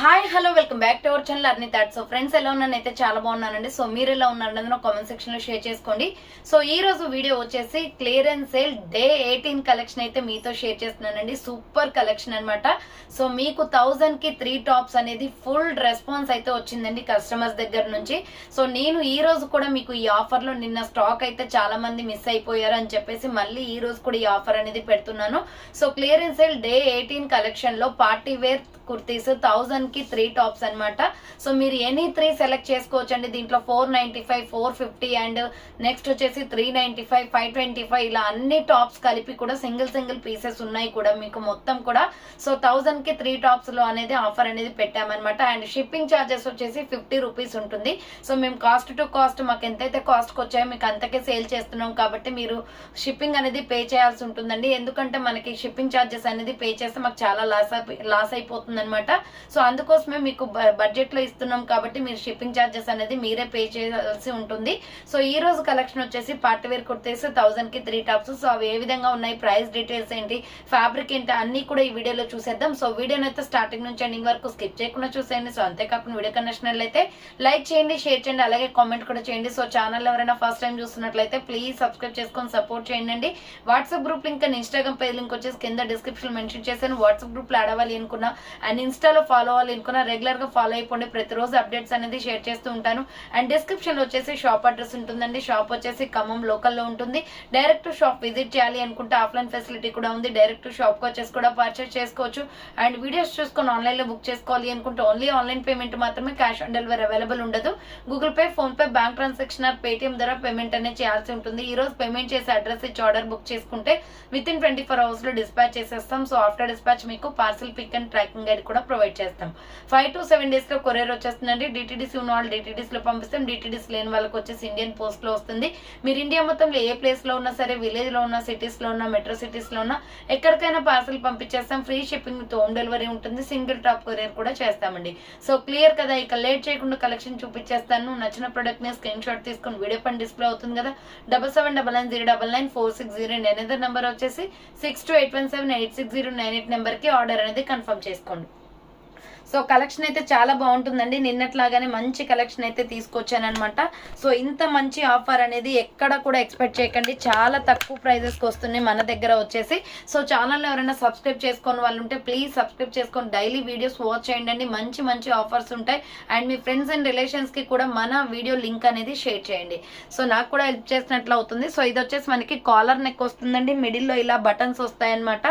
Hi hello welcome back to our channel Arni thoughts. So friends ఎలా ఉన్నానైతే చాలా బాగున్నానండి. So మీరు ఎలా ఉన్నారన్నది కామెంట్ సెక్షన్ లో షేర్ చేసుకోండి. సో ఈ రోజు వీడియో వచ్చేసి క్లియరెన్స్ సేల్ డే 18 కలెక్షన్ అయితే మీతో షేర్ చేస్తున్నానండి. సూపర్ కలెక్షన్ అన్నమాట. సో మీకు 1000 కి 3 టాప్స్ అనేది ఫుల్ రెస్పాన్స్ అయితే వచ్చిందండి కస్టమర్స్ దగ్గర నుంచి. సో నేను ఈ రోజు కూడా మీకు ఈ ఆఫర్ లో నిన్న స్టాక్ అయితే చాలా మంది మిస్ అయిపోయారు అని చెప్పేసి మళ్ళీ ఈ రోజు కూడా ఈ ఆఫర్ అనేది పెడుతున్నాను. So clearance sale day 18 collection లో పార్టీ వేర్ కుర్తీస్ 1000 కి 3 టాప్స్ అన్నమాట. సో మీరు ఎనీ 3 సెలెక్ట్ చేసుకోవచ్చు అండి. దీంట్లో 495, 450 అండ్ నెక్స్ట్ వచ్చేసి 395, 525 ఇలా అన్ని టాప్స్ కలిపి కూడా సింగిల్ పీసెస్ ఉన్నాయి కూడా మీకు మొత్తం కూడా. సో 1000 కి 3 టాప్స్ లో అనేది ఆఫర్ అనేది పెట్టామన్నమాట. అండ్ షిప్పింగ్ ఛార్జెస్ వచ్చేసి 50 రూపీస్ ఉంటుంది. సో మేము కాస్ట్ టు కాస్ట్ మాకు ఎంతైతే కాస్ట్ కి వచ్చాయో మీకు అంతకే సేల్ చేస్తున్నాం కాబట్టి మీరు షిప్పింగ్ అనేది పే చేయాల్సి ఉంటుందండి. ఎందుకంటే మనకి షిప్పింగ్ ఛార్జెస్ అనేది పే చేస్తే మాకు చాలా లాస్ అయిపోతుంది అనమాట. సో అందుకోసమే మీకు బడ్జెట్ లో ఇస్తున్నాం కాబట్టి మీరు షిప్పింగ్ ఛార్జెస్ అనేది మీరే పే చేయాల్సి ఉంటుంది. సో ఈ రోజు కలెక్షన్ వచ్చేసి పార్టీ వేర్ కుర్తీస్ 1000 కి 3 టాప్స్. సో అవి ఏ విధంగా ఉన్నాయి, ప్రైస్ డీటెయిల్స్ ఏంటి, ఫ్యాబ్రిక్ ఏంటి అన్ని కూడా ఈ వీడియోలో చూసేద్దాం. సో వీడియోని అయితే స్టార్టింగ్ నుంచి ఎండింగ్ వరకు స్కిప్ చేయకుండా చూసేయండి. సో అంతేకాకుండా వీడియో కనెక్షన్ లైక్ చేయండి, షేర్ చేయండి, అలాగే కామెంట్ కూడా చేయండి. సో ఛానల్ ఎవరైనా ఫస్ట్ టైం చూస్తున్నట్లయితే ప్లీజ్ సబ్స్క్రైబ్ చేసుకొని సపోర్ట్ చేయండి. WhatsApp group link and Instagram page link వచ్చేసి కింద డిస్క్రిప్షన్ మెన్షన్ చేశాను. వాట్సాప్ గ్రూప్ లో అడవాలి అనుకున్నా అండ్ ఇన్స్టాలో ఫాలో అవ్వాలి అనుకున్నా రెగ్యులర్ గా ఫాలో అయిపోండి. ప్రతిరోజు అప్డేట్స్ అనేది షేర్ చేస్తూ ఉంటాను. అండ్ డిస్క్రిప్షన్ లో వచ్చేసి షాప్ అడ్రస్ ఉంటుందండి. షాప్ వచ్చేసి ఖమ్మం లోకల్లో ఉంటుంది. డైరెక్ట్ షాప్ విజిట్ చేయాలి అనుకుంటే ఆఫ్లైన్ ఫెసిలిటీ కూడా ఉంది. డైరెక్ట్ షాప్ కి వచ్చేసి కూడా పర్చేస్ చేసుకోవచ్చు. అండ్ వీడియోస్ చూసుకొని ఆన్లైన్ లో బుక్ చేసుకోవాలి అనుకుంటే ఓన్లీ ఆన్లైన్ పేమెంట్ మాత్రమే, క్యాష్ ఆన్ డెలివరీ అవైలబుల్ ఉండదు. Google pay, PhonePe, bank transaction or Paytm ద్వారా పేమెంట్ అనేది చేయాల్సి ఉంటుంది. ఈ రోజు పేమెంట్ చేసి అడ్రస్ ఇచ్చి ఆర్డర్ బుక్ చేసుకుంటే విత్ ఇన్ 24 hours లో డిస్పాచ్ చేసేస్తాం. సో ఆఫ్టర్ డిస్పాచ్ మీకు parcel pick and tracking guide కూడా ప్రొవైడ్ చేస్తాం. 5 to 7 days లో కొరియర్ వచ్చేస్తుందండి. డిటిడిసి ఉన్న వాళ్ళు డిటిడిస్ లో పంపిస్తాం. డిటిడిస్ లేని వాళ్ళకి వచ్చేసి ఇండియన్ పోస్ట్ లో వస్తుంది. మీరు ఇండియా మొత్తంలో ఏ ప్లేస్ లో ఉన్నా సరే, విలేజ్ లో ఉన్నా, సిటీస్ లో ఉన్నా, మెట్రో సిటీస్ లో ఉన్నా ఎక్కడికైనా పార్సల్ పంపించేస్తాం. Free shipping with home delivery ఉంటుంది. సింగిల్ టాప్ కొరియర్ కూడా చేస్తామండి. సో క్లియర్ కదా, ఇక లేట్ చేయకుండా కలెక్షన్ చూపించేస్తాను. నచ్చిన ప్రొడక్ట్ ని స్క్రీన్ షాట్ తీసుకొని వీడియో పని డిస్ప్లే అవుతుంది కదా, 7799099460 అనేది నెంబర్ వచ్చేసి 6281786098 నెంబర్ కి ఆర్డర్ అనేది కన్ఫర్మ్ చేసుకోండి. సో కలెక్షన్ అయితే చాలా బాగుంటుందండి. నిన్నట్లాగానే మంచి కలెక్షన్ అయితే తీసుకొచ్చానమాట. సో ఇంత మంచి ఆఫర్ అనేది ఎక్కడ కూడా ఎక్స్పెక్ట్ చేయకండి. చాలా తక్కువ ప్రైజెస్కి వస్తున్నాయి మన దగ్గర వచ్చేసి. సో ఛానల్ ఎవరైనా సబ్స్క్రైబ్ చేసుకుని వాళ్ళు ఉంటే ప్లీజ్ సబ్స్క్రైబ్ చేసుకొని డైలీ వీడియోస్ వాచ్ చేయండి. మంచి ఆఫర్స్ ఉంటాయి. అండ్ మీ ఫ్రెండ్స్ అండ్ రిలేషన్స్కి కూడా మన వీడియో లింక్ అనేది షేర్ చేయండి. సో నాకు కూడా హెల్ప్ చేసినట్లు అవుతుంది. సో ఇది వచ్చేసి మనకి కాలర్ నెక్ వస్తుందండి. మిడిల్లో ఇలా బటన్స్ వస్తాయన్నమాట.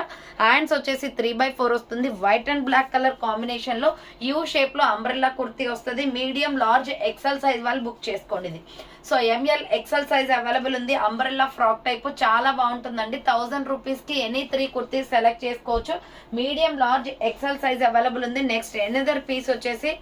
హ్యాండ్స్ వచ్చేసి 3/4 వస్తుంది. White and black colour combination లో యూ షేప్ లో అంబ్రెల్లా కుర్తీ వస్తుంది. మీడియం, లార్జ్, ఎక్సెల్ సైజ్ వాళ్ళు బుక్ చేసుకోండి. ఇది so M L, XL size available ఉంది. అంబ్రెల్లా ఫ్రాక్ టైప్ చాలా బాగుంటుందండి. 1000 రూపీస్ కి ఎనీ 3 కుర్తీస్ సెలెక్ట్ చేసుకోవచ్చు. Medium, large, XL size available ఉంది. నెక్స్ట్ ఎనదర్ పీస్ వచ్చేసి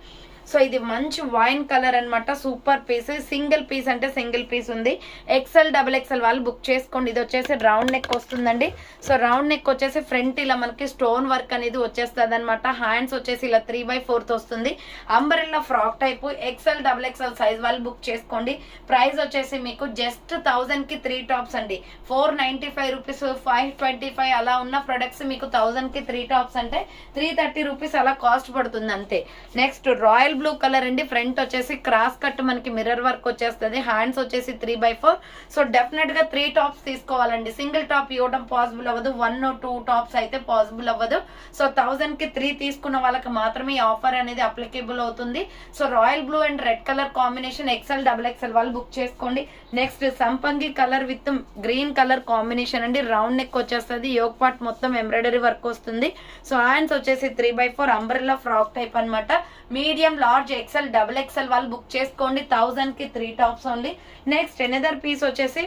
సో ఇది మంచి వైన్ కలర్ అన్నమాట. Super piece. సింగిల్ పీస్ అంటే సింగిల్ పీస్ ఉంది. ఎక్సెల్, XXL వాళ్ళు బుక్ చేసుకోండి. ఇది వచ్చేసి రౌండ్ నెక్ వస్తుందండి. సో రౌండ్ నెక్ వచ్చేసి ఫ్రంట్ ఇలా మనకి స్టోన్ వర్క్ అనేది వచ్చేస్తుంది అనమాట. హ్యాండ్స్ వచ్చేసి ఇలా 3/4 వస్తుంది. Umbrella frock type. XL, XXL size వాళ్ళు బుక్ చేసుకోండి. ప్రైస్ వచ్చేసి మీకు జస్ట్ 1000 కి 3 టాప్స్ అండి. 495 రూపీస్, 525 అలా ఉన్న ప్రొడక్ట్స్ మీకు 1000 కి 3 టాప్స్ అంటే 330 రూపీస్ అలా కాస్ట్ పడుతుంది అంతే. నెక్స్ట్ రాయల్ బ్లూ కలర్ అండి. ఫ్రంట్ వచ్చేసి క్రాస్ కట్ మనకి మిర్రర్ వర్క్ వచ్చేస్తుంది. హ్యాండ్స్ వచ్చేసి 3/4. సో డెఫినెట్ గా 3 టాప్స్ తీసుకోవాలండి. సింగిల్ టాప్ ఇవ్వడం పాసిబుల్ అవ్వదు. 1 or 2 టాప్స్ అయితే పాసిబుల్ అవ్వదు. సో 1000 కి 3 తీసుకున్న వాళ్ళకి మాత్రమే ఈ ఆఫర్ అనేది అప్లికేబుల్ అవుతుంది. So royal blue and red colour combination XL, XXL వాళ్ళు బుక్ చేసుకోండి. నెక్స్ట్ సంపంగి colour with green colour combination అండి. రౌండ్ నెక్ వచ్చేస్తుంది. యోక్ పార్ట్ మొత్తం ఎంబ్రాయిడరీ వర్క్ వస్తుంది. సో హ్యాండ్స్ వచ్చేసి 3/4 అంబ్రెల్లా ఫ్రాక్ టైప్ అనమాట. మీడియం, లార్జ్, ఎక్సెల్, XXL వాళ్ళు బుక్ చేసుకోండి. 1000 కి 3 tops only. Next another piece వచ్చేసి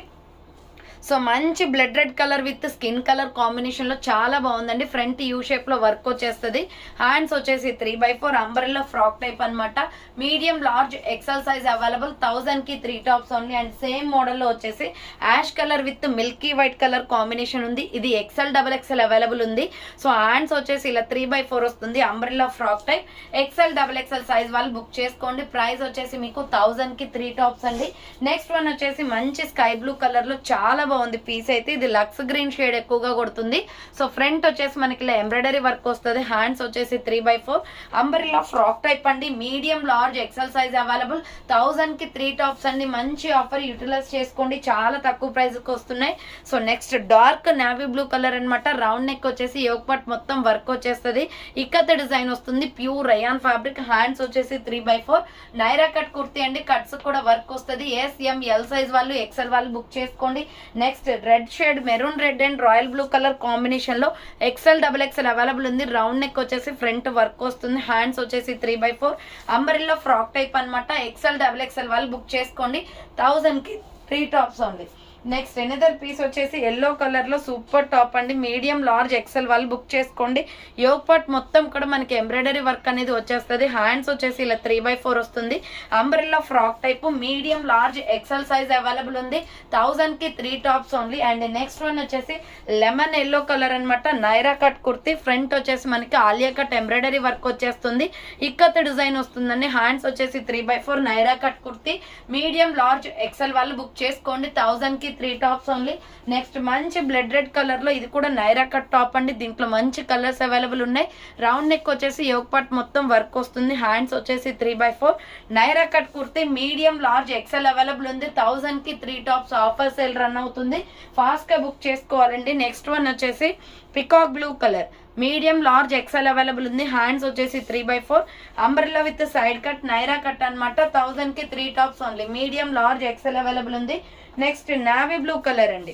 సో మంచి blood red colour with skin colour combination లో చాలా బాగుందండి. ఫ్రంట్ యూ షేప్ లో వర్క్ వచ్చేస్తుంది. హ్యాండ్స్ వచ్చేసి 3/4 అంబ్రెల్లా ఫ్రాక్ టైప్ అనమాట. Medium, large, XL size available. 1000 కి 3 tops only. And same model లో వచ్చేసి ash colour with milky white colour combination ఉంది. ఇది ఎక్సెల్, XXL అవైలబుల్ ఉంది. సో హ్యాండ్స్ వచ్చేసి ఇలా 3/4 వస్తుంది. Umbrella frock type. XL, XXL size వాళ్ళు బుక్ చేసుకోండి. ప్రైస్ వచ్చేసి మీకు 1000 కి 3 టాప్స్ అండి. నెక్స్ట్ వన్ వచ్చేసి మంచి స్కై బ్లూ కలర్ లో చాలా బాగుంది పీస్ అయితే. ఇది లక్స్ గ్రీన్ షేడ్ ఎక్కువగా కొడుతుంది. సో ఫ్రంట్ వచ్చేసి మనకి ఇలా ఎంబ్రాయిడరీ వర్క్ వస్తుంది. హ్యాండ్స్ వచ్చేసి 3/4 అంబ్రెల్లా ఫ్రాక్ టైప్ అండి. Medium large XL size available. 1000 కి 3 టాప్స్ అండి. మంచి ఆఫర్ యూటిలైజ్ చేసుకోండి, చాలా తక్కువ ప్రైస్ కి వస్తున్నాయి. So next dark navy blue colour అనమాట. రౌండ్ నెక్ వచ్చేసి యోక్ పార్ట్ మొత్తం వర్క్ వచ్చేస్తుంది. ఇక్కత్ డిజైన్ వస్తుంది, ప్యూర్ రయాన్ ఫ్యాబ్రిక్. హ్యాండ్స్ వచ్చేసి 3/4 నైరా కట్ కుర్తీ అండి. కట్స్ కూడా వర్క్ వస్తుంది. SML సైజ్ వాళ్ళు, XL వాళ్ళు బుక్ చేసుకోండి. Next red shade, maroon red and royal blue colour combination లో XL XXL అవైలబుల్ ఉంది. రౌండ్ నెక్ వచ్చేసి ఫ్రంట్ వర్క్ వస్తుంది. హ్యాండ్స్ వచ్చేసి 3/4 అంబ్రెల్లా ఫ్రాక్ టైప్ అనమాట. XL XXL వాళ్ళు బుక్ చేసుకోండి. 1000 కి 3 tops only. Next another piece వచ్చేసి ఎల్లో కలర్ లో సూపర్ టాప్ అండి. మీడియం లార్జ్ XL వాళ్ళు బుక్ చేసుకోండి. యోక్ పార్ట్ మొత్తం కూడా మనకి ఎంబ్రాయిడరీ వర్క్ అనేది వచ్చేస్తుంది. హ్యాండ్స్ వచ్చేసి ఇలా 3/4 వస్తుంది. Umbrella frock type, medium large XL size available ఉంది. 1000 కి 3 tops only. And next one వచ్చేసి లెమన్ ఎల్లో కలర్ అనమాట. నైరా కట్ కుర్తి. ఫ్రంట్ వచ్చేసి మనకి ఆలియా కట్ ఎంబ్రాయిడరీ వర్క్ వచ్చేస్తుంది. ఇక్కత్ డిజైన్ వస్తుందండి. హ్యాండ్స్ వచ్చేసి 3/4 Naira cut kurti. Medium large XL వాళ్ళు బుక్ చేసుకోండి. 1000 కి 3 టాప్స్ ఓన్లీ. నెక్స్ట్ మంచి బ్లడ్ రెడ్ కలర్ లో ఇది కూడా నైరా కట్ టాప్ అండి. దీంట్లో మంచి కలర్స్ అవైలబుల్ ఉన్నాయి. రౌండ్ నెక్ వచ్చేసి యోక్ పార్ట్ మొత్తం వర్క్ వస్తుంది. హ్యాండ్స్ వచ్చేసి 3/4 Naira cut kurti. Medium large XL available ఉంది. 1000 కి 3 టాప్స్ ఆఫర్ సేల్ రన్ అవుతుంది. ఫాస్ట్ గా బుక్ చేసుకోవాలండి. నెక్స్ట్ వన్ వచ్చేసి peacock blue colour. Medium large XL available ఉంది. హ్యాండ్స్ వచ్చేసి 3/4 umbrella with side cut Naira cut అనమాట. 1000 కి 3 tops only. Medium large XL available ఉంది. నెక్స్ట్ నావీ బ్లూ కలర్ అండి.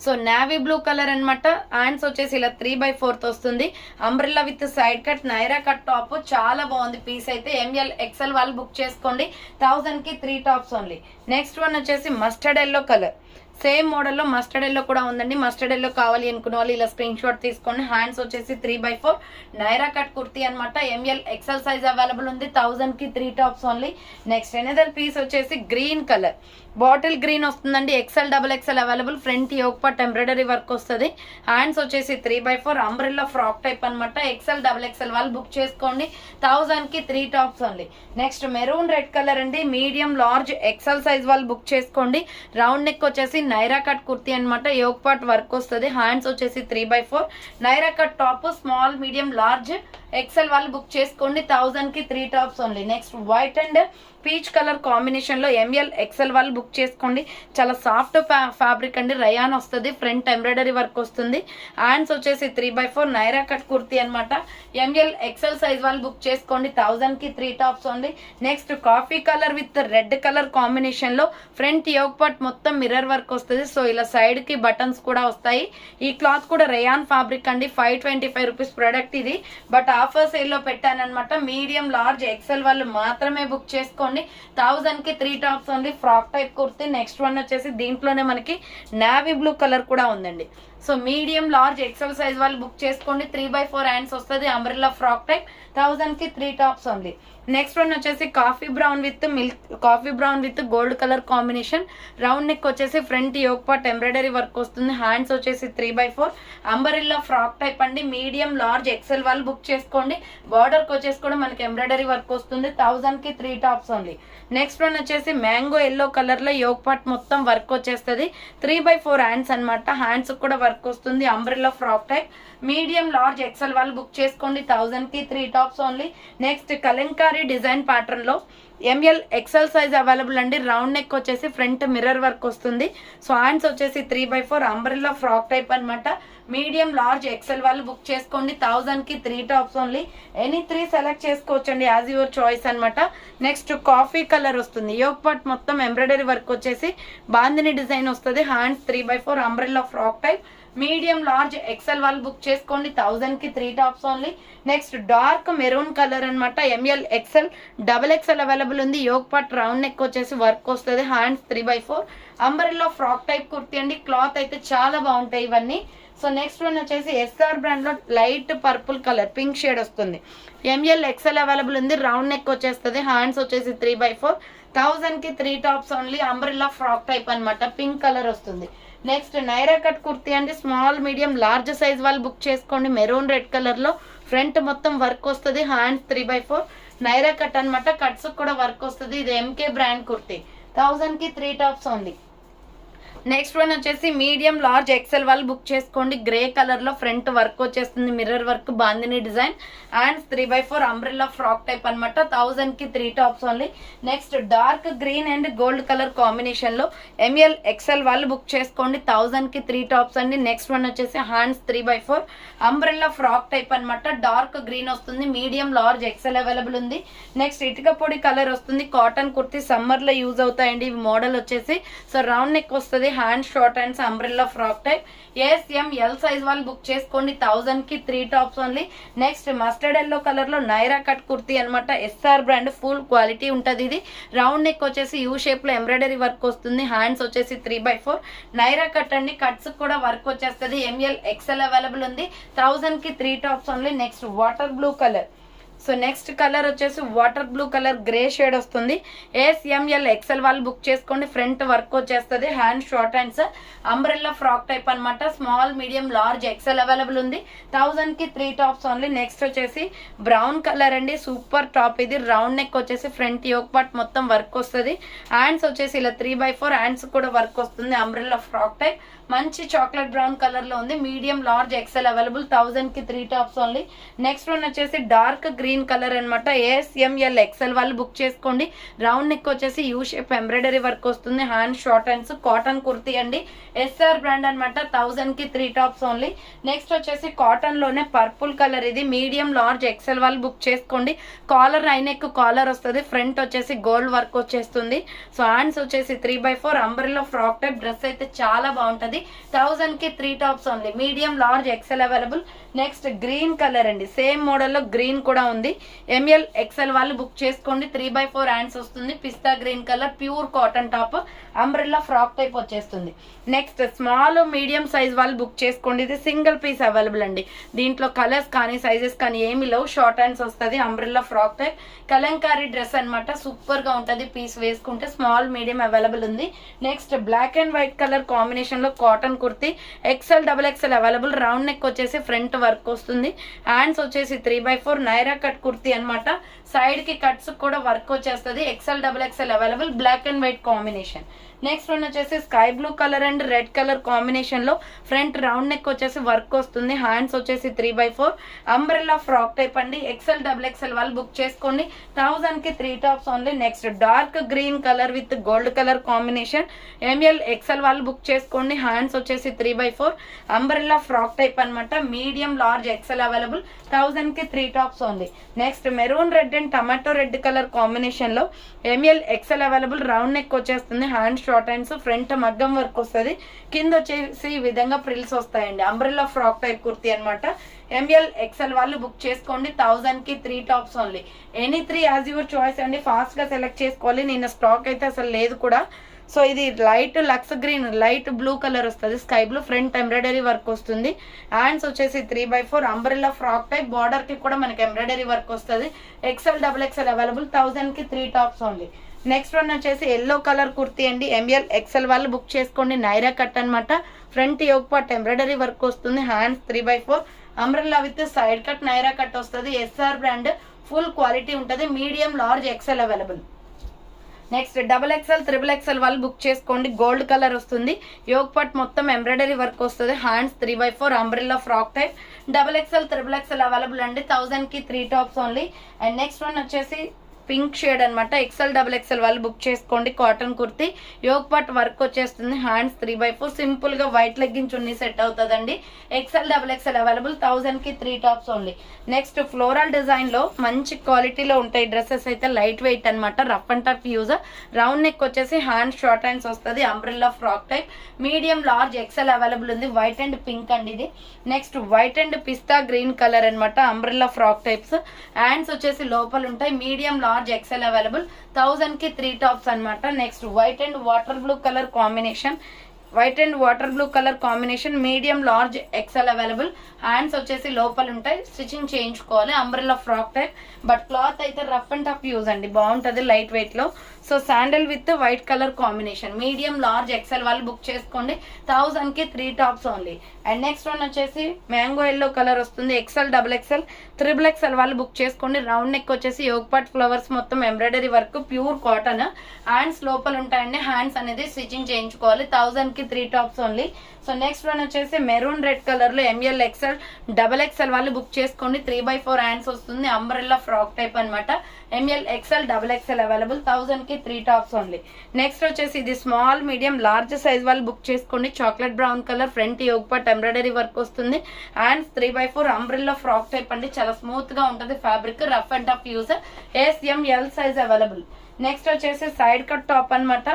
సో నావీ బ్లూ కలర్ అనమాట. హ్యాండ్స్ వచ్చేసి ఇలా 3/4 వస్తుంది. Umbrella with side cut Naira cut top. చాలా బాగుంది పీస్ అయితే. ML XL వాళ్ళు బుక్ చేసుకోండి. 1000 కి 3 టాప్స్ ఓన్లీ. నెక్స్ట్ వన్ వచ్చేసి మస్టర్డ్ ఎల్లో కలర్. సేమ్ మోడల్లో మస్టర్డ్ ఎల్లో కూడా ఉందండి. మస్టర్డ్ ఎల్లో కావాలి అనుకున్న వాళ్ళు ఇలా స్క్రీన్ షాట్ తీసుకోండి. హ్యాండ్స్ వచ్చేసి 3/4 నైరా కట్ కుర్తీ అనమాట. ML XL సైజ్ అవైలబుల్ ఉంది. 1000 కి 3 tops only. Next another piece వచ్చేసి గ్రీన్ కలర్. బాటిల్ గ్రీన్ వస్తుందండి. XL XXL available. Front yoke part embroidery work వస్తుంది. హ్యాండ్స్ వచ్చేసి 3/4 అంబ్రెల్లా ఫ్రాక్ టైప్ అనమాట. XL XXL వాళ్ళు బుక్ చేసుకోండి. 1000 కి 3 tops only. Next maroon red colour అండి. మీడియం లార్జ్ XL సైజ్ వాళ్ళు బుక్ చేసుకోండి. రౌండ్ నెక్ వచ్చేసి నైరా కట్ కుర్తీ అనమాట. యోక్ పార్ట్ వర్క్ వస్తుంది. హ్యాండ్స్ వచ్చేసి 3/4 Naira cut top. Small medium large XL వాళ్ళు బుక్ చేసుకోండి. 1000 కి 3 tops only. Next white and peach colour combination లో ML XL వాళ్ళు బుక్ చేసుకోండి. చాలా సాఫ్ట్ ఫ్యాబ్రిక్ అండి. రయాన్ వస్తుంది. ఫ్రంట్ ఎంబ్రాయిడరీ వర్క్ వస్తుంది. హ్యాండ్స్ వచ్చేసి 3/4 నైరా కట్ కుర్తీ అనమాట. ML XL సైజ్ వాళ్ళు బుక్ చేసుకోండి. 1000 కి 3 tops only. Next coffee colour with red colour combination లో ఫ్రంట్ యోక్ పార్ట్ మొత్తం మిర్రర్ వర్క్ వస్తుంది. సో ఇలా సైడ్ కి బటన్స్ కూడా వస్తాయి. ఈ క్లాత్ కూడా రయాన్ ఫ్యాబ్రిక్ అండి. 525 రూపీస్ ప్రొడక్ట్ ఇది. బట్ ఆఫర్ సేల్ లో పెట్టానమాట. మీడియం లార్జ్ XL వాళ్ళు మాత్రమే బుక్ చేసుకోండి. 1000 కి 3 tops only. Frock type kurti. Next one వచ్చేసి దీంట్లోనే మనకి నావీ బ్లూ కలర్ కూడా ఉందండి. So medium large XL size వాళ్ళు బుక్ చేసుకోండి. 3/4 హ్యాండ్స్ వస్తుంది. Umbrella frock type. 1000 కి 3 టాప్స్ ఓన్లీ. నెక్స్ట్ వన్ వచ్చేసి coffee brown with gold colour combination. Round neck వచ్చేసి front yoke part embroidery work వస్తుంది. హ్యాండ్స్ వచ్చేసి 3/4 అంబ్రెల్లా ఫ్రాక్ టైప్ అండి. Medium large XL వాళ్ళు బుక్ చేసుకోండి. బార్డర్ కి వచ్చేసి కూడా మనకి ఎంబ్రాయిడరీ వర్క్ వస్తుంది. 1000 కి 3 టాప్స్ ఓన్లీ. నెక్స్ట్ వన్ వచ్చేసి మ్యాంగో ఎల్లో కలర్ లో యోక్ పార్ట్ మొత్తం వర్క్ వచ్చేస్తుంది. 3/4 హ్యాండ్స్ అనమాట. హ్యాండ్స్ కూడా వర్క్ వస్తుంది. Umbrella frock type. Medium large XL వాళ్ళు బుక్ చేసుకోండి. 1000 కి 3 tops only. Next Kalamkari design pattern లో ML XL సైజ్ అవైలబుల్ అండి. రౌండ్ నెక్ వచ్చేసి ఫ్రంట్ మిర్రర్ వర్క్ వస్తుంది. సో హ్యాండ్స్ వచ్చేసి 3/4 అంబ్రెల్లా ఫ్రాక్ టైప్ అనమాట. మీడియం లార్జ్ XL వాళ్ళు బుక్ చేసుకోండి. 1000 కి 3 టాప్స్ ఓన్లీ. ఎనీ 3 సెలెక్ట్ చేసుకోవచ్చండి. యాజ్ యువర్ చాయిస్ అనమాట. నెక్స్ట్ కాఫీ కలర్ వస్తుంది. యోక్ పార్ట్ మొత్తం ఎంబ్రాయిడరీ వర్క్ వచ్చేసి బాందిని డిజైన్ వస్తుంది. Hands 3/4 umbrella frock type. Medium large XL వాళ్ళు బుక్ చేసుకోండి. 1000 కి 3 tops only. Next dark maroon colour అనమాట. ML XL XXL అవైలబుల్ ఉంది. యోక్ పార్ట్ రౌండ్ నెక్ వచ్చేసి వర్క్ వస్తుంది. Hands 3/4 umbrella frock type kurti అండి. క్లాత్ అయితే చాలా బాగుంటాయి ఇవన్నీ. సో నెక్స్ట్ వన్ వచ్చేసి SR బ్రాండ్ లో light purple colour pink shade వస్తుంది. ML XL అవైలబుల్ ఉంది. రౌండ్ నెక్ వచ్చేస్తుంది. హ్యాండ్స్ వచ్చేసి 3/4 1000 కి 3 tops only. Umbrella frock type అనమాట. పింక్ కలర్ వస్తుంది. నెక్స్ట్ నైరా కట్ కుర్తీ అండి. స్మాల్ మీడియం లార్జ్ సైజ్ వాళ్ళు బుక్ చేసుకోండి. మెరూన్ రెడ్ కలర్ లో ఫ్రంట్ మొత్తం వర్క్ వస్తుంది. హ్యాండ్స్ 3/4 నైరా కట్ అనమాట. కట్స్ కూడా వర్క్ వస్తుంది. ఇది MK బ్రాండ్ కుర్తీ. 1000 కి 3 టాప్స్ ఓన్లీ. నెక్స్ట్ వన్ వచ్చేసి మీడియం లార్జ్ ఎక్సెల్ వాళ్ళు బుక్ చేసుకోండి. గ్రే కలర్ లో ఫ్రంట్ వర్క్ వచ్చేస్తుంది, mirror work, bandhani design and 3x4 umbrella frock type అనమాట. 1000 కి 3 tops only. Next dark green and gold colour combination లో M L XL వాళ్ళు book చేసుకోండి. 1000 కి 3 టాప్స్ అండి. నెక్స్ట్ వన్ వచ్చేసి hands 3x4 umbrella frock type అనమాట. డార్క్ గ్రీన్ వస్తుంది, మీడియం లార్జ్ ఎక్సెల్ అవైలబుల్ ఉంది. నెక్స్ట్ ఇటుక పొడి కలర్ వస్తుంది, కాటన్ కుర్తీ సమ్మర్ లో యూజ్ అవుతాయండి. ఇవి మోడల్ వచ్చేసి సో రౌండ్ నెక్ వస్తుంది, hand short hands umbrella frock type. L size వాళ్ళు బుక్ చేసుకోండి. 1000 కి 3 tops only. Next mustard yellow colour లో నైరా కట్ కుర్తీ అనమాట. ఎస్ఆర్ బ్రాండ్, ఫుల్ క్వాలిటీ ఉంటది. ఇది రౌండ్ నెక్ వచ్చేసి యూ షేప్ లో ఎంబ్రాయిడరీ వర్క్ వస్తుంది. హ్యాండ్స్ వచ్చేసి 3x4 నైరా కట్ అండి. కట్స్ కూడా వర్క్ వచ్చేస్తుంది. ఎంఎల్ ఎక్సెల్ అవైలబుల్ ఉంది. 1000 కి 3 tops only. Next water blue colour. So next colour వచ్చేసి water blue colour grey shade వస్తుంది. ఎల్ ఎక్సెల్ వాళ్ళు బుక్ చేసుకోండి. ఫ్రంట్ వర్క్ వచ్చేస్తుంది, hand short hands umbrella frock type అనమాట. Small medium large XL available ఉంది. 1000 కి 3 టాప్స్ ఓన్లీ. నెక్స్ట్ వచ్చేసి brown colour అండి, సూపర్ టాప్ ఇది. రౌండ్ నెక్ వచ్చేసి ఫ్రంట్ యోక్ పార్ట్ మొత్తం వర్క్ వస్తుంది. హ్యాండ్స్ వచ్చేసి ఇలా 3x4 హ్యాండ్స్ కూడా వర్క్ వస్తుంది. అంబ్రెల్లా ఫ్రాక్ టైప్ మంచి చాక్లెట్ బ్రౌన్ కలర్ లో ఉంది. Medium large XL available. 1000 కి 3 టాప్స్ ఓన్లీ. నెక్స్ట్ వన్ వచ్చేసి డార్క్ గ్రీన్ కలర్ అనమాట. ఎల్ ఎక్సెల్ వాళ్ళు బుక్ చేసుకోండి. రౌండ్ నెక్ వచ్చేసి యూ షేప్ ఎంబ్రాయిడరీ వర్క్ వస్తుంది. Hand short hands cotton kurti అండి. ఎస్ఆర్ బ్రాండ్ అనమాట. 1000 కి 3 టాప్స్ ఓన్లీ. నెక్స్ట్ వచ్చేసి కాటన్ లోనే పర్పుల్ కలర్ ఇది. మీడియం లార్జ్ ఎక్సెల్ వాళ్ళు బుక్ చేసుకోండి. కాలర్ ఐనెక్ కాలర్ వస్తుంది. ఫ్రంట్ వచ్చేసి గోల్డ్ వర్క్ వచ్చేస్తుంది. సో హ్యాండ్స్ వచ్చేసి 3x4 umbrella frock type. Dress అయితే చాలా బాగుంటది. 1000 కి 3 tops only. Medium large XL available. Next green colour అండి, సేమ్ మోడల్ లో గ్రీన్ కూడా ఉంది. ఎంఎల్ ఎక్సెల్ వాళ్ళు బుక్ చేసుకోండి. 3x4 హ్యాండ్స్ వస్తుంది. Pista green colour, pure cotton top, umbrella frock type వచ్చేస్తుంది. నెక్స్ట్ స్మాల్ మీడియం సైజ్ వాళ్ళు బుక్ చేసుకోండి. ఇది సింగిల్ పీస్ అవైలబుల్ అండి. దీంట్లో కలర్స్ కానీ సైజెస్ కానీ ఏమి లేవు. షార్ట్ హ్యాండ్స్ వస్తుంది, umbrella frock type, Kalamkari dress అనమాట. సూపర్ గా ఉంటది. పీస్ వేసుకుంటే స్మాల్ మీడియం అవైలబుల్ ఉంది. Next black and white colour combination లో cotton kurti XL available. Round neck వచ్చేసి ఫ్రంట్ వర్క్ వస్తుంది. హ్యాండ్స్ వచ్చేసి 3x4 నైరా కట్ కుర్తీ అనమాట. సైడ్ కి కట్స్ కూడా వర్క్ వచ్చేస్తుంది. XL available. Black and white combination. Next one వచ్చేసి sky blue colour and red colour combination లో ఫ్రంట్ రౌండ్ నెక్ వచ్చేసి వర్క్ వస్తుంది. హ్యాండ్స్ వచ్చేసి 3x4 అంబ్రెల్లా ఫ్రాక్ టైప్ అండి. XL వాళ్ళు బుక్ చేసుకోండి. 1000 కి 3 tops only. Next dark green colour with gold colour combination. XL వాళ్ళు బుక్ చేసుకోండి. హ్యాండ్స్ వచ్చేసి 3x4 అంబ్రెల్లా ఫ్రాక్ టైప్ అనమాట. Medium large XL available. 1000 కి 3 tops only. Next maroon red and tomato red colour combination లో XL available. Round neck వచ్చేస్తుంది. Hand short hands, front మగ్గం work వస్తుంది. కింద వచ్చేసి ఈ విధంగా ఫ్రిల్స్ వస్తాయండి. అంబ్రెల్లా ఫ్రాక్ టైప్ కుర్తీ అనమాట. ఎక్సెల్ వాళ్ళు బుక్ చేసుకోండి. 1000 కి 3 tops only. Any 3 as your choice అండి. ఫాస్ట్ గా సెలెక్ట్ చేసుకోవాలి. నిన్న స్టాక్ అయితే అసలు లేదు కూడా. సో ఇది లైట్ లక్స్ గ్రీన్, లైట్ బ్లూ కలర్ వస్తుంది. Sky blue, front embroidery work వస్తుంది. హ్యాండ్స్ వచ్చేసి 3x4 umbrella frock type. Border కి కూడా మనకి ఎంబ్రాయిడరీ వర్క్ వస్తుంది. XL available. 1000 కి 3 టాప్స్ ఓన్లీ. నెక్స్ట్ వన్ వచ్చేసి ఎల్లో కలర్ కుర్తీ అండి. ఎక్సెల్ వాళ్ళు బుక్ చేసుకోండి. నైరా కట్ అనమాట. Front yoke part embroidery work వస్తుంది. Hands 3x4 umbrella with side cut Naira cut వస్తుంది. ఎస్ఆర్ బ్రాండ్, ఫుల్ క్వాలిటీ ఉంటుంది. Medium large XL available. Next XL వాళ్ళు book చేసుకోండి. గోల్డ్ కలర్ వస్తుంది. యోక్ పార్ట్ మొత్తం ఎంబ్రాయిడరీ వర్క్ వస్తుంది. Hands 3x4 umbrella frock type. XL available అండి. 1000 కి 3 tops only. And next one వచ్చేసి పింక్ షేడ్ అనమాట. XL వాళ్ళు బుక్ చేసుకోండి. Cotton kurti, yoke part work వచ్చేస్తుంది. హ్యాండ్స్ 3x4 సింపుల్ గా వైట్ లెగ్గిన్ చున్నీ సెట్ అవుతుందండి. XL available. 1000 కి 3 tops only. Next floral design లో మంచి క్వాలిటీలో ఉంటాయి డ్రెస్సెస్ అయితే. లైట్ వెయిట్ అనమాట. Rough and tough use. Round neck వచ్చేసి హ్యాండ్ షార్ట్ హ్యాండ్స్ వస్తుంది. Umbrella frock type. Medium large XL available ఉంది. వైట్ అండ్ పింక్ అండి ఇది. Next white and pista green colour అనమాట. Umbrella frock types. హ్యాండ్స్ వచ్చేసి లోపల ఉంటాయి. Medium large XL available. 1000 కి 3 టాప్స్ అనమాట. Next white and water blue colour combination. Medium large XL available. Hands వచ్చేసి లోపల ఉంటాయి. స్టిచింగ్ చేయించుకోవాలి. Umbrella frock type. But cloth అయితే రఫ్ అండ్ టఫ్ యూజ్ అండి, బాగుంటుంది లైట్ వెయిట్ లో. So sandal with white colour combination, medium large XL వాళ్ళు book చేసుకోండి. 1000 కి 3 tops only. And next one వచ్చేసి మ్యాంగో ఎల్లో కలర్ వస్తుంది, XL, double XL, triple XL వాళ్ళు బుక్ చేసుకోండి. రౌండ్ నెక్ వచ్చేసి యోగ్ పాట్ ఫ్లవర్స్ మొత్తం embroidery work, pure cotton. Hands లోపల ఉంటాయండి, హ్యాండ్స్ అనేది స్టిచ్చింగ్ చేయించుకోవాలి. 1000 కి 3 tops only. So next one వచ్చేసి మెరూన్ రెడ్ కలర్ లో ఎంఎల్, ఎక్సెల్, డబల్ ఎక్సెల్ వాళ్ళు బుక్ చేసుకోండి. 3/4 హ్యాండ్స్ వస్తుంది, అంబ్రెల్లా ఫ్రాక్ టైప్ అనమాట. M L, XL, double XL available. 1000 కి 3 టాప్స్ ఓన్లీ. నెక్స్ట్ వచ్చేసి ఇది స్మాల్, మీడియం, లార్జ్ సైజ్ వాళ్ళు బుక్ చేసుకోండి. Chocolate brown colour, front yoke part embroidery work వస్తుంది. హ్యాండ్స్ 3/4 అంబ్రెల్లా ఫ్రాక్ టైప్ అండి, చాలా స్మూత్ గా ఉంటుంది fabric, rough and tough use. SML size available. Next వచ్చేసి సైడ్ కట్ టాప్ అనమాట.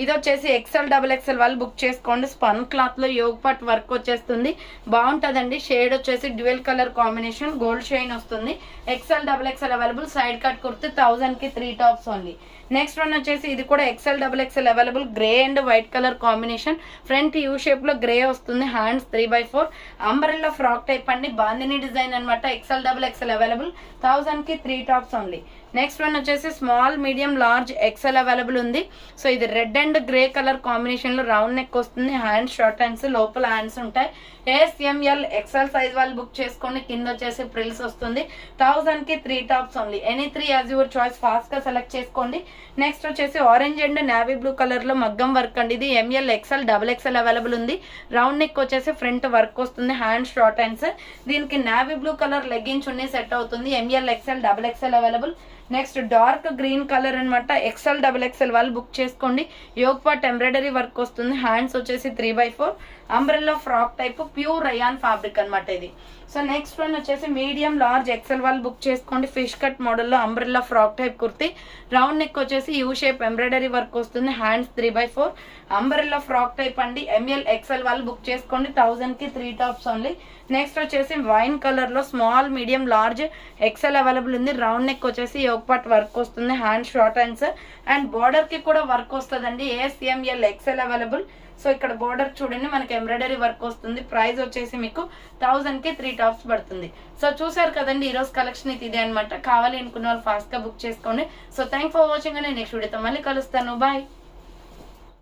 ఇది వచ్చేసి ఎక్సెల్, డబుల్ ఎక్సెల్ వాళ్ళు బుక్ చేసుకోండి. స్పన్ క్లాత్ లో యోగ్ పాట్ వర్క్ వచ్చేస్తుంది, బాగుంటదండి. షేడ్ వచ్చేసి dual colour combination, gold shine వస్తుంది. XL, double XL available. Side cut kurti 1000 కి 3 టాప్స్ ఓన్లీ. నెక్స్ట్ వన్ వచ్చేసి ఇది కూడా XL, double XL available. Grey and white colour combination, front U shape లో గ్రే వస్తుంది. హ్యాండ్స్ 3/4 అంబ్రెల్లా ఫ్రాక్ టైప్ అండి, bandhani design అనమాట. XL, double XL available. 1000 కి 3 tops only. Next one వచ్చేసి small, medium, large XL available ఉంది. So ఇది red and grey colour combination లో round neck వస్తుంది. హ్యాండ్స్ షార్ట్ హ్యాండ్స్, లోపల హ్యాండ్స్ ఉంటాయి. SML ఎక్సెల్ సైజ్ వాళ్ళు బుక్ చేసుకోండి. కింద వచ్చేసి ప్రిల్స్ వస్తుంది. 1000 కి 3 tops only. Any 3 as your choice, fast గా సెలెక్ట్ చేసుకోండి. నెక్స్ట్ వచ్చేసి orange and navy blue colour లో మగ్గం వర్క్ అండి. ఇది ML, XL, double XL available ఉంది. రౌండ్ నెక్ వచ్చేసి ఫ్రంట్ వర్క్ వస్తుంది. Hands short hands. దీనికి నేవీ బ్లూ కలర్ లెగ్గిన్స్ ఉన్నాయి, సెట్ అవుతుంది. ML, XL, double XL available. Next dark green colour అనమాట. ఎక్సెల్, డబుల్ ఎక్సెల్ వాళ్ళు బుక్ చేసుకోండి. యోగ్ పాట్ ఎంబ్రాయిడరీ వర్క్ వస్తుంది. హ్యాండ్స్ వచ్చేసి 3/4 umbrella frock type, pure rayon fabric అనమాట ఇది. సో నెక్స్ట్ వన్ వచ్చేసి మీడియం, లార్జ్ ఎక్సెల్ వాళ్ళు బుక్ చేసుకోండి. ఫిష్ కట్ మోడల్లో umbrella frock type kurti. Round neck వచ్చేసి యూ షేప్ ఎంబ్రాయిడరీ వర్క్ వస్తుంది. హ్యాండ్స్ 3/4 అంబ్రెల్లా ఫ్రాక్ టైప్ అండి. ML, ఎక్సెల్ వాళ్ళు బుక్ చేసుకోండి. 1000 కి 3 టాప్స్ ఓన్లీ. నెక్స్ట్ వచ్చేసి వైన్ కలర్ లో small, medium, large XL available ఉంది. రౌండ్ నెక్ వచ్చేసి యోగ్ పాట్ వర్క్ వస్తుంది. Hand short hands and border కి కూడా వర్క్ వస్తుందండి. SML, XL available. సో ఇక్కడ బోర్డర్ చూడండి, మనకి ఎంబ్రాయిడరీ వర్క్ వస్తుంది. ప్రైస్ వచ్చేసి మీకు 1000 కి 3 టాప్స్ పడుతుంది. సో చూసారు కదండి, ఈ రోజు కలెక్షన్ ఇదే అనమాట. కావాలి అనుకున్న వాళ్ళు ఫాస్ట్ గా బుక్ చేసుకోండి. So thank for watching. Next వీడియోతో మళ్ళీ కలుస్తాను. బాయ్.